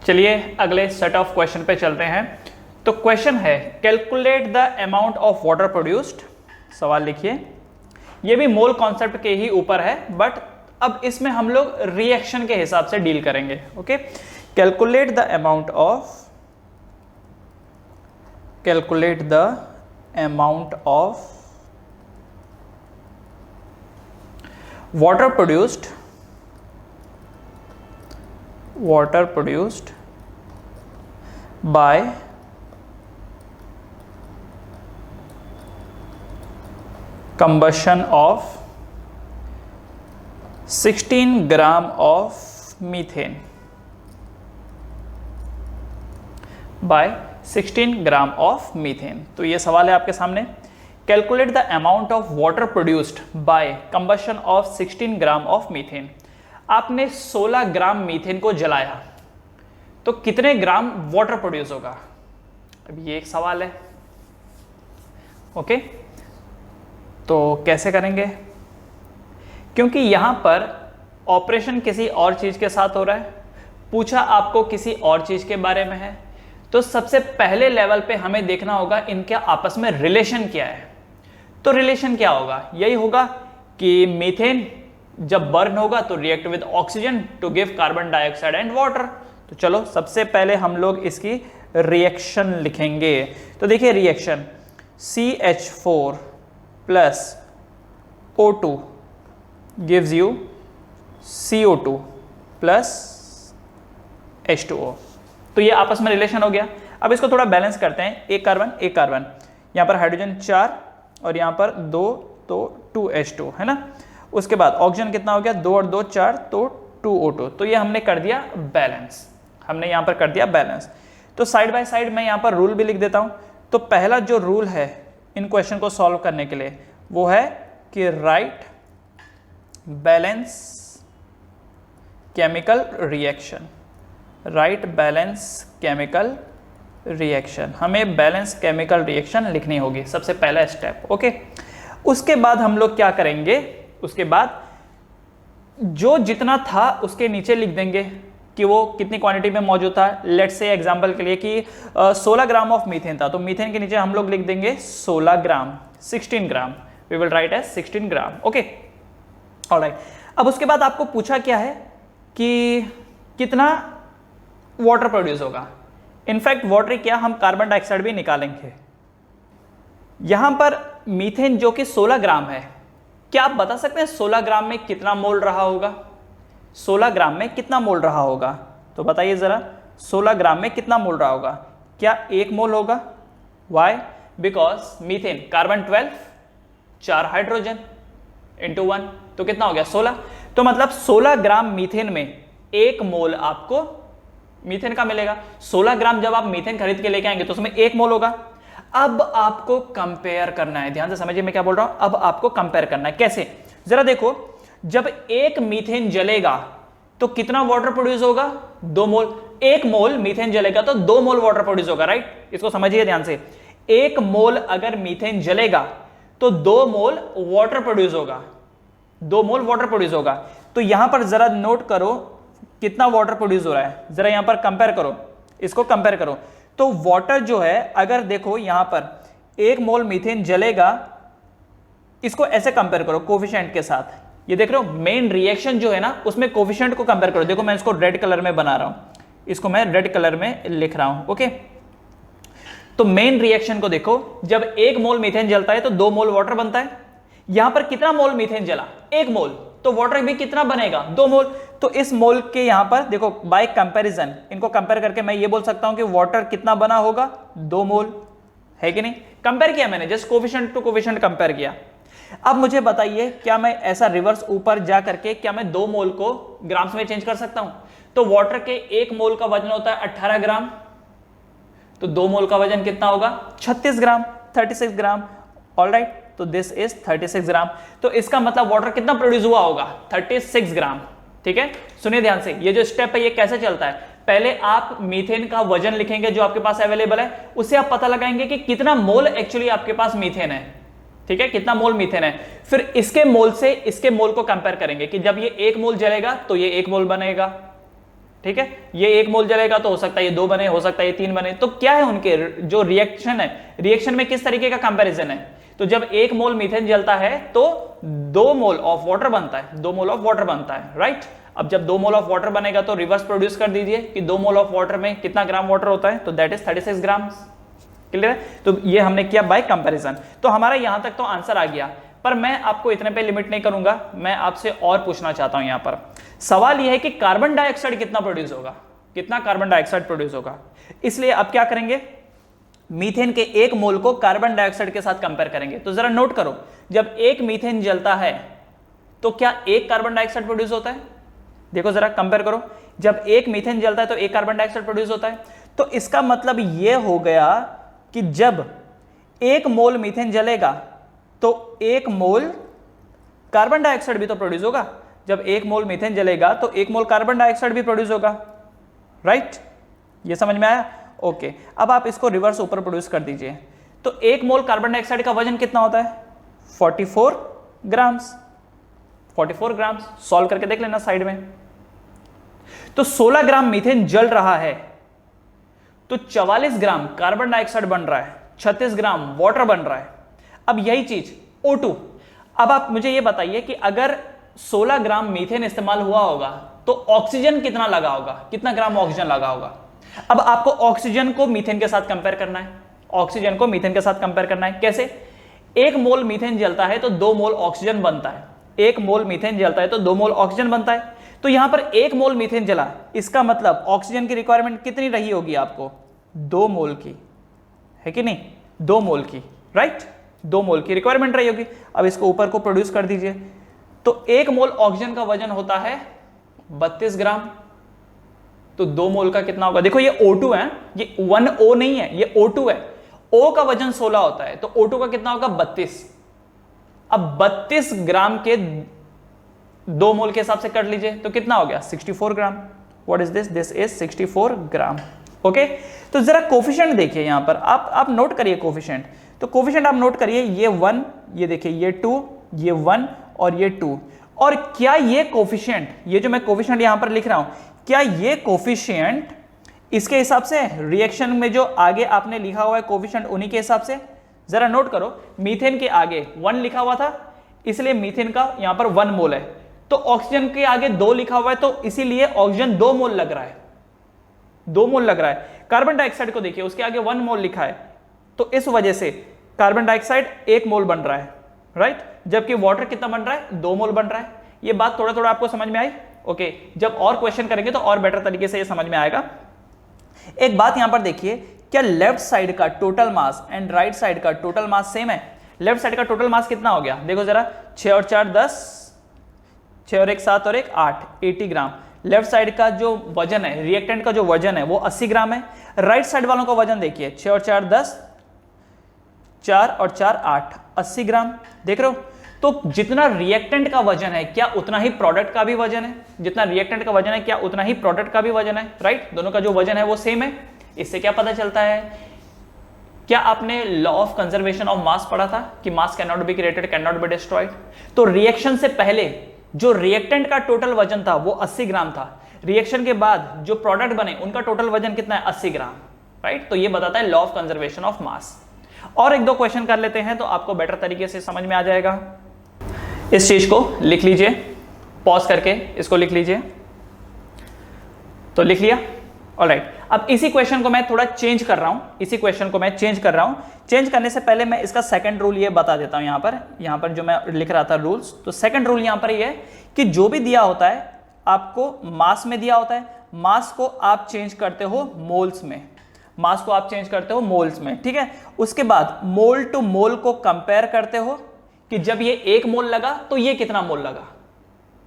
चलिए अगले set of question पे चलते हैं। तो क्वेश्चन है calculate the amount of water produced. सवाल लिखिए, ये भी मोल कॉन्सेप्ट के ही ऊपर है, बट अब इसमें हम लोग रिएक्शन के हिसाब से डील करेंगे। Okay, calculate the amount of water produced by combustion of 16 gram of methane by 16 gram of methane. तो ये सवाल है आपके सामने, calculate the amount of water produced by combustion of 16 gram of methane. आपने 16 ग्राम मीथेन को जलाया तो कितने ग्राम वाटर प्रोड्यूस होगा? अब ये एक सवाल है। ओके, तो कैसे करेंगे? क्योंकि यहां पर ऑपरेशन किसी और चीज के साथ हो रहा है, पूछा आपको किसी और चीज के बारे में है, तो सबसे पहले लेवल पे हमें देखना होगा इनके आपस में रिलेशन क्या है। तो रिलेशन क्या होगा? यही होगा कि मीथेन जब बर्न होगा तो react with oxygen to give carbon dioxide and water. तो चलो सबसे पहले हम लोग इसकी रिएक्शन लिखेंगे। तो देखिए reaction CH4 plus O2 gives you CO2 plus H2O। तो ये आपस में रिलेशन हो गया। अब इसको थोड़ा बैलेंस करते हैं, एक कार्बन, यहाँ पर हाइड्रोजन 4 और यहाँ पर 2, तो 2H2 है ना। उसके बाद ऑक्सीजन कितना हो गया? 2 और 2 4, तो 2O2। तो ये हमने कर दिया बैलेंस, तो साइड बाय साइड मैं यहाँ पर रूल भी लिख देता हूँ। तो पहला जो रूल है इन क्वेश्चन को सॉल्व करने के लिए वो है कि राइट बैलेंस केमिकल रिएक्शन। हमें बैलेंस केमिकल रिएक्शन लिखनी होगी, सबसे पहला स्टेप। ओके, उसके बाद हम लोग क्या करेंगे? उसके बाद जो जितना था उसके नीचे लिख देंगे कि वो कितनी क्वांटिटी में मौजूद था। लेट्स से एग्जांपल के लिए कि 16 ग्राम ऑफ मीथेन था, तो मीथेन के नीचे हम लोग लिख देंगे 16 gram, 16 gram, we will write as 16 gram. Okay, alright. अब उसके बाद आपको पूछा क्या है कि कितना वाटर प्रोड्यूस होगा। इनफैक्ट वाटर क्या, हम कार्बन डाइऑक्साइड भी निकालेंगे। यहां पर मीथेन जो कि 16 ग्राम है, क्या आप बता सकते हैं 16 ग्राम में कितना मोल रहा होगा? 16 ग्राम में कितना मोल रहा होगा? तो बताइए जरा, 16 ग्राम में कितना मोल रहा होगा? क्या 1 मोल होगा? Why? Because methane carbon 12, 4 hydrogen into 1, तो कितना हो गया? 16। तो मतलब 16 ग्राम मीथेन में 1 मोल आपको मीथेन का मिलेगा। 16 ग्राम जब आप मीथेन खरीद के लेके आएंगे तो उसमें 1 मोल होगा। अब आपको कंपेयर करना है, ध्यान से समझिए मैं क्या बोल रहा हूं। अब आपको कंपेयर करना है, कैसे? जरा देखो, जब 1 मीथेन जलेगा तो कितना वाटर प्रोड्यूस होगा? 2 मोल। 1 मोल मीथेन जलेगा तो 2 मोल वाटर प्रोड्यूस होगा, राइट? इसको समझिए ध्यान से। 1 मोल अगर मीथेन जलेगा तो 2 मोल वाटर प्रोड्यूस होगा, 2 मोल वाटर प्रोड्यूस होगा। तो यहां पर जरा नोट करो कितना वाटर प्रोड्यूस हो रहा है, जरा यहां पर कंपेयर करो, इसको कंपेयर करो। तो वाटर जो है, अगर देखो यहां पर 1 मोल मीथेन जलेगा, इसको ऐसे कंपेयर करो कोफिशिएंट के साथ। ये देख रहे हो, मेन रिएक्शन जो है ना उसमें कोफिशिएंट को कंपेयर करो। देखो मैं इसको रेड कलर में बना रहा हूं, इसको मैं रेड कलर में लिख रहा हूं। ओके, तो मेन रिएक्शन को देखो, जब 1 मोल मीथेन जलता है तो 2 मोल वाटर बनता है। यहां पर कितना मोल मीथेन जला? 1 मोल, तो वाटर भी कितना बनेगा? 2 मोल। तो इस मोल के यहां पर देखो, बाय कंपैरिजन इनको कंपेयर करके मैं ये बोल सकता हूं कि वाटर कितना बना होगा? 2 मोल, है कि नहीं? कंपेयर किया मैंने, just coefficient to coefficient compare किया। अब मुझे बताइए, क्या मैं ऐसा रिवर्स ऊपर जा करके क्या मैं 2 मोल को ग्राम्स में चेंज कर सकता हूं? तो वाटर के 1 मोल का वजन होता है 18 ग्राम, तो 2 मोल का वजन कितना होगा? 36 ग्राम, 36 ग्राम। ऑलराइट, तो दिस इज 36 ग्राम। तो इसका मतलब वाटर कितना प्रोड्यूस हुआ होगा? 36 ग्राम। ठीक है, सुनिए ध्यान से, ये जो स्टेप है ये कैसे चलता है। पहले आप मीथेन का वजन लिखेंगे जो आपके पास अवेलेबल है, उससे आप पता लगाएंगे कि कितना मोल एक्चुअली आपके पास मीथेन है। ठीक है, कितना मोल मीथेन है। फिर इसके मोल से इसके मोल को कंपेयर करेंगे कि जब ये 1 मोल जलेगा तो ये 1 मोल बनेगा। ठीक है, ये 1 मोल जलेगा तो हो सकता है ये 2 बने, हो सकता है ये 3 बने। तो क्या है उनके जो रिएक्शन है, रिएक्शन में किस तरीके का कंपैरिजन है? तो जब 1 मोल मीथेन जलता है तो 2 मोल ऑफ वाटर बनता है, 2 मोल ऑफ वाटर बनता है, राइट। अब जब 2 मोल ऑफ वाटर बनेगा तो रिवर्स प्रोड्यूस कर दीजिए कि 2 मोल ऑफ वाटर में कितना ग्राम वाटर होता है, तो दैट इज 36 ग्राम। क्लियर है? तो ये हमने किया बाय कंपैरिजन। तो हमारा यहां तक तो आंसर आ गया, पर मैं आपको इतने पे लिमिट नहीं करूंगा, मैं आपसे और पूछना चाहता हूं। यहां पर सवाल यह है कि कार्बन डाइऑक्साइड कितना प्रोड्यूस होगा, कितना कार्बन डाइऑक्साइड प्रोड्यूस होगा। इसलिए अब क्या करेंगे, मीथेन के 1 मोल को कार्बन डाइऑक्साइड के साथ कंपेयर करेंगे। तो जरा नोट करो, जब 1 मीथेन जलता है तो क्या 1 कार्बन डाइऑक्साइड प्रोड्यूस होता है? देखो जरा कंपेयर करो, जब 1 मीथेन जलता है तो 1 कार्बन डाइऑक्साइड प्रोड्यूस होता है। तो इसका मतलब यह हो गया कि जब 1 मोल मीथेन जलेगा तो 1 मोल कार्बन डाइऑक्साइड भी तो प्रोड्यूस होगा। जब 1 मोल मीथेन जलेगा तो 1 मोल कार्बन डाइऑक्साइड भी प्रोड्यूस होगा, राइट। ये समझ में आया? ओके। अब आप इसको रिवर्स ऊपर प्रोड्यूस कर दीजिए। तो 1 मोल कार्बन डाइऑक्साइड का वजन कितना होता है? 44 ग्राम्स। 44 ग्राम्स सॉल्व करके देख लेना साइड में। तो 16 ग्राम मीथेन जल रहा है तो 44 ग्राम कार्बन डाइऑक्साइड बन रहा है, 36 ग्राम वाटर बन रहा है। अब यही चीज O2। अब आप मुझे यह बताइए कि अगर 16 ग्राम मीथेन इस्तेमाल हुआ होगा तो ऑक्सीजन कितना लगा होगा, कितना ग्राम ऑक्सीजन लगा होगा। अब आपको ऑक्सीजन को मीथेन के साथ कंपेयर करना है, ऑक्सीजन को मीथेन के साथ कंपेयर करना है। कैसे? 1 मोल मीथेन जलता है तो 2 मोल ऑक्सीजन बनता है, 1 मोल मीथेन जलता है तो 2 मोल ऑक्सीजन बनता है। तो यहां पर 1 मोल मीथेन जला, इसका मतलब ऑक्सीजन की रिक्वायरमेंट कितनी रही होगी आपको? 2 मोल की, है कि नहीं? 2 मोल की, राइट, 2 मोल की रिक्वायरमेंट रही होगी। अब इसको ऊपर को प्रोड्यूस कर दीजिए। तो 1 मोल ऑक्सीजन का वजन होता है 32 ग्राम। तो 2 मोल का कितना होगा? देखो ये O2 है, ये 1O नहीं है, ये O2 है। O का वजन 16 होता है तो O2 का कितना होगा? 32। अब 32 ग्राम के 2 मोल के हिसाब से कर लीजिए तो कितना हो गया? 64 gram. What is this? This is 64 gram. Okay. तो जरा कोफिशिएंट देखिए, यहां पर आप नोट करिए कोफिशिएंट। तो कोफिशिएंट आप नोट करिए, ये 1, ये देखिए ये 2, ये 1 और ये 2। और क्या ये कोफिशिएंट, ये जो मैं कोफिशिएंट यहां पर लिख रहा हूं, क्या ये कोफिशिएंट इसके हिसाब से रिएक्शन में जो आगे आपने लिखा हुआ है कोफिशिएंट उन्हीं के हिसाब से? जरा नोट करो, मीथेन के आगे 1 लिखा हुआ था इसलिए मीथेन का यहां पर 1 मोल है। तो ऑक्सीजन के आगे 2 लिखा हुआ है तो इसीलिए ऑक्सीजन 2 मोल लग रहा है, 2 मोल लग रहा है। कार्बन डाइऑक्साइड को देखिए, उसके आगे 1 मोल लिखा है तो इस वजह से कार्बन डाइऑक्साइड 1 मोल बन रहा है, राइट। जबकि वाटर कितना बन रहा है? 2 मोल बन रहा है। ये बात थोड़ा थोड़ा आपको समझ में आई? ओके। जब और क्वेश्चन करेंगे तो और बेटर तरीके से ये समझ में आएगा। एक बात यहां पर देखिए, क्या लेफ्ट साइड का total mass and right side का टोटल मास सेम है? लेफ्ट साइड का टोटल मास कितना हो गया? देखो जरा, 6 और 4 10, 6 और 1 7 और 1 8, 80 ग्राम। लेफ्ट साइड का जो वजन है, रिएक्टेंट का जो वजन है वो 80 ग्राम है। राइट साइड वालों का वजन देखिए, 6 और 4 10, 4 और 4 8, 80 ग्राम। देख रहे हो? तो जितना रिएक्टेंट का वजन है क्या उतना ही प्रोडक्ट का भी वजन है? जितना रिएक्टेंट का वजन है क्या उतना ही प्रोडक्ट का भी वजन है, राइट। दोनों का जो वजन है वो सेम है। इससे क्या पता चलता है? क्या आपने law of conservation of mass पढ़ा था कि मास can not be created, can not be destroyed. तो रिएक्शन से पहले जो रिएक्टेंट का टोटल वजन था वो 80 ग्राम था। रिएक्शन के बाद जो प्रोडक्ट बने उनका टोटल वजन कितना है? 80 ग्राम, राइट। तो ये बताता है law of conservation of mass. और 1-2 क्वेश्चन कर लेते हैं तो आपको बेटर तरीके से समझ में आ जाएगा। इस चीज को लिख लीजिए, पॉज करके इसको लिख लीजिए। तो लिख लिया? ऑलराइट। अब इसी क्वेश्चन को मैं थोड़ा चेंज कर रहा हूं, इसी क्वेश्चन को मैं चेंज कर रहा हूं। चेंज करने से पहले मैं इसका सेकंड रूल ये बता देता हूं। यहां पर जो मैं लिख रहा था रूल्स, तो सेकंड रूल यहां पर ये है कि जो भी दिया होता है आपको मास में दिया होता है, मास को आप चेंज करते हो मोल्स में, मास को आप चेंज करते हो मोल्स में, ठीक है। उसके बाद मोल टू मोल को कंपेयर करते हो कि जब ये 1 मोल लगा तो ये कितना मोल लगा,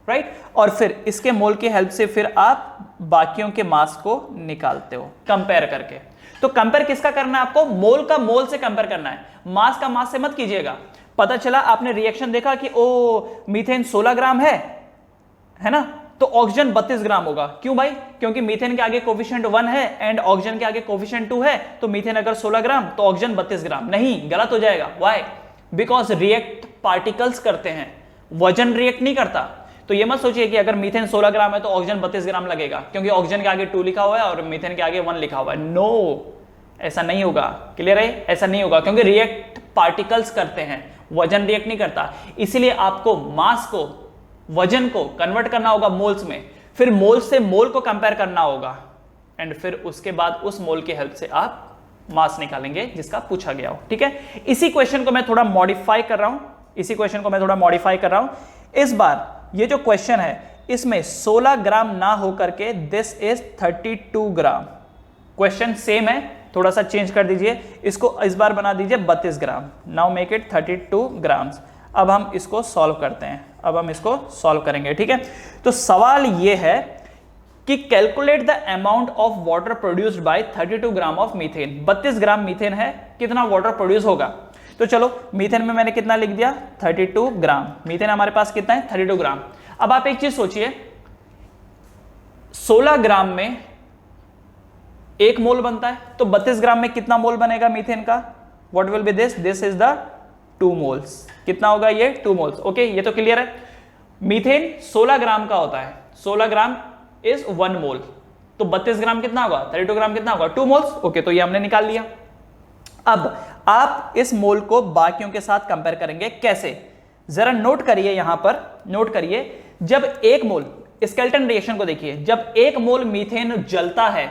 राइट। और फिर इसके मोल की हेल्प से फिर आप बाकियों के मास को निकालते हो कंपेयर करके। तो कंपेयर किसका करना है आपको? मोल का मोल से कंपेयर करना है, मास का मास से मत कीजिएगा। पता चला आपने रिएक्शन देखा कि ओ मीथेन 16 ग्राम है ना, तो ऑक्सीजन 32 ग्राम होगा। क्यों भाई? क्योंकि मीथेन के आगे कोफिशिएंट 1 है एंड ऑक्सीजन के आगे कोफिशिएंट 2 है। तो मीथेन अगर 16 ग्राम तो ऑक्सीजन 32 ग्राम। नहीं, गलत हो जाएगा। व्हाई? बिकॉज रिएक्ट पार्टिकल्स करते हैं, वजन रिएक्ट नहीं करता। तो तो ये मत सोचिए कि अगर मीथेन 16 ग्राम है तो ऑक्सीजन 32 ग्राम लगेगा, क्योंकि ऑक्सीजन के आगे 2 लिखा हुआ है और मीथेन के आगे 1 लिखा हुआ है। नो, ऐसा नहीं होगा। क्लियर है? ऐसा नहीं होगा, क्योंकि रिएक्ट पार्टिकल्स करते हैं, वजन रिएक्ट नहीं करता। इसीलिए आपको मास को, वजन को कन्वर्ट करना होगा मोल्स में, फिर मोल से मोल को कंपेयर करना होगा, एंड फिर उसके बाद उस मोल की हेल्प से आप मास निकालेंगे जिसका पूछा गया हो। ठीक है, इसी क्वेश्चन को मैं थोड़ा मॉडिफाई कर रहा हूं, इस बार ये जो क्वेश्चन है इसमें 16 ग्राम ना होकर के this is 32 gram. Question same है, थोड़ा सा चेंज कर दीजिए, इसको इस बार बना दीजिए 32 gram. Now make it 32 grams. अब हम इसको सॉल्व करते हैं, अब हम इसको सॉल्व करेंगे। ठीक है, तो सवाल ये है कि calculate the amount of water produced by 32 gram of methane. 32 gram methane है, कितना वाटर प्रोड्यूस होगा? तो चलो मीथेन में मैंने कितना लिख दिया, 32 ग्राम। मीथेन हमारे पास कितना है, 32 ग्राम। अब आप एक चीज सोचिए, 16 ग्राम में 1 मोल बनता है, तो 32 ग्राम में कितना मोल बनेगा मीथेन का? What will be this is the 2 moles. कितना होगा ये? 2 मोल्स। ओके, ये तो क्लियर है। मीथेन 16 ग्राम का होता है, 16 ग्राम इज 1 मोल, तो 32 ग्राम कितना होगा, 32 ग्राम कितना होगा, 2 मोल्स। ओके, तो ये हमने निकाल लिया। अब आप इस मोल को बाकियों के साथ कंपेयर करेंगे, कैसे? जरा नोट करिए, यहां पर नोट करिए, जब 1 मोल, स्केलेटन रिएक्शन को देखिए, जब 1 मोल मीथेन जलता है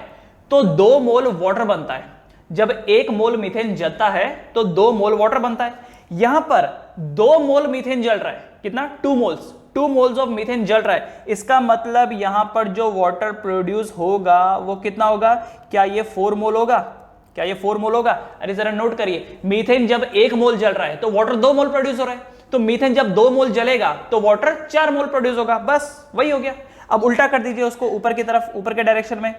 तो 2 मोल वाटर बनता है। जब 1 मोल मीथेन जलता है तो 2 मोल वाटर बनता है। यहां पर 2 मोल मीथेन जल रहा है, कितना? 2 मोल्स। 2 मोल्स ऑफ मीथेन जल रहा है, इसका मतलब यहां पर जो वाटर प्रोड्यूस होगा वो कितना होगा? क्या ये 4 मोल होगा? क्या ये 4 मोल होगा? अरे जरा नोट करिए, मीथेन जब 1 मोल जल रहा है तो वाटर 2 मोल प्रोड्यूस हो रहा है, तो मीथेन जब 2 मोल जलेगा तो वाटर 4 मोल प्रोड्यूस होगा, बस वही हो गया। अब उल्टा कर दीजिए उसको ऊपर की तरफ, ऊपर के डायरेक्शन में,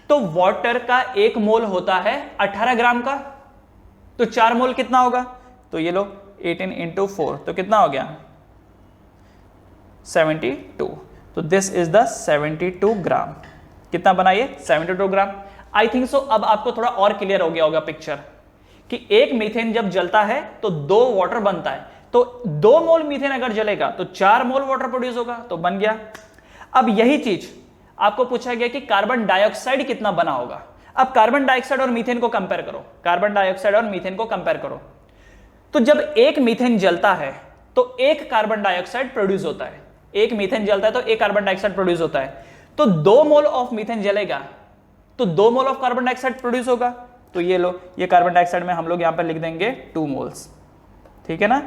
तो वाटर का 1 मोल होता है 18 ग्राम का, तो 4 मोल कितना होगा? तो ये लो 18 इंटू 4, तो कितना हो गया? 72। तो दिस इज द 72 ग्राम। कितना बना ये? 72 ग्राम। आई थिंक सो अब आपको थोड़ा और क्लियर हो गया होगा पिक्चर, कि एक मीथेन जब जलता है तो 2 वाटर बनता है, तो 2 मोल मीथेन अगर जलेगा तो 4 मोल वाटर प्रोड्यूस होगा, तो बन गया। अब यही चीज आपको पूछा गया कि कार्बन डाइऑक्साइड कितना बना होगा। अब कार्बन डाइऑक्साइड और मीथेन को कंपेयर करो, कार्बन डाइऑक्साइड और मीथेन को कंपेयर करो, तो जब एक मीथेन जलता है तो 1 कार्बन डाइऑक्साइड प्रोड्यूस होता है। एक मीथेन जलता है तो 1 कार्बन डाइऑक्साइड प्रोड्यूस होता है, तो 2 मोल ऑफ मीथेन जलेगा तो 2 mole of carbon dioxide produce होगा। तो ये लो, ये कार्बन डाइऑक्साइड में हम लोग यहां पर लिख देंगे 2 मोल्स। ठीक है ना,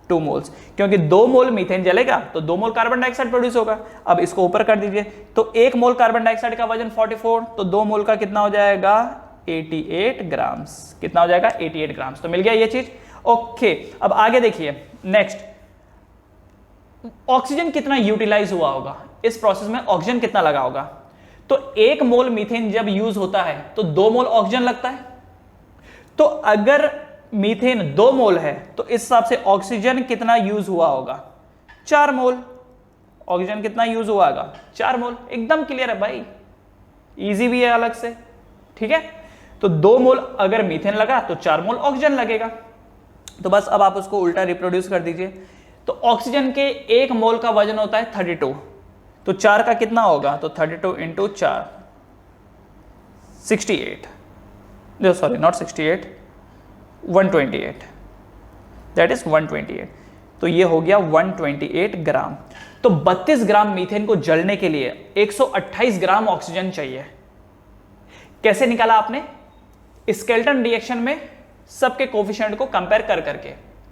2 मोल्स, क्योंकि 2 मोल मीथेन जलेगा तो 2 मोल कार्बन डाइऑक्साइड प्रोड्यूस होगा। अब इसको ऊपर कर दीजिए, तो 1 मोल कार्बन डाइऑक्साइड का वजन 44, तो 2 मोल का कितना हो जाएगा? 88 ग्राम्स। कितना हो जाएगा? 88 ग्राम्स। तो मिल गया ये चीज। ओके, अब आगे देखिए, नेक्स्ट, ऑक्सीजन कितना यूटिलाइज हुआ होगा इस प्रोसेस में, ऑक्सीजन कितना लगा होगा? तो 1 मोल मीथेन जब यूज होता है तो 2 मोल ऑक्सीजन लगता है, तो अगर मीथेन 2 मोल है तो इस हिसाब से ऑक्सीजन कितना यूज हुआ होगा? 4 मोल। ऑक्सीजन कितना यूज हुआ होगा? 4 मोल। एकदम क्लियर है भाई, इजी भी है अलग से। ठीक है, तो 2 मोल अगर मीथेन लगा तो 4 मोल ऑक्सीजन लगेगा। तो बस अब आप उसको उल्टा रिप्रोड्यूस कर दीजिए, तो ऑक्सीजन के 1 मोल का वजन होता है 32, तो 4 का कितना होगा? तो 32 into 4, 68, sorry not 68, 128, that is 128। तो ये हो गया 128 ग्राम। तो 32 ग्राम मीथेन को जलने के लिए 128 ग्राम ऑक्सीजन चाहिए। कैसे निकाला आपने? स्केलेटन रिएक्शन में सबके कोफिशिएंट को कंपेयर कर करके।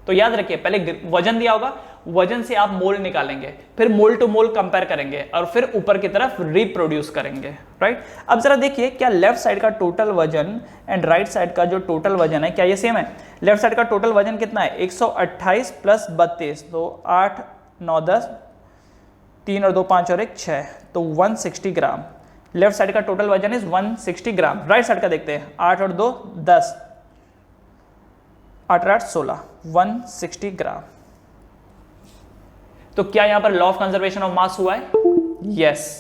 तो याद रखिए, पहले वजन दिया होगा, वजन से आप मोल निकालेंगे, फिर मोल टू मोल कंपेयर करेंगे और फिर ऊपर की तरफ रिप्रोड्यूस करेंगे। राइट, अब जरा देखिए, क्या लेफ्ट साइड का टोटल वजन एंड राइट साइड का जो टोटल वजन है क्या ये सेम है? लेफ्ट साइड का टोटल वजन कितना है? 128 प्लस 32, तो 8 9 10, 3 और 2 5 और 1 6, तो 160 ग्राम। लेफ्ट साइड का टोटल वजन इज 160 ग्राम। राइट साइड का देखते हैं, 8 और 2 10, 8 और 8 16, 160 ग्राम। तो क्या यहां पर law of conservation of mass हुआ है? यस।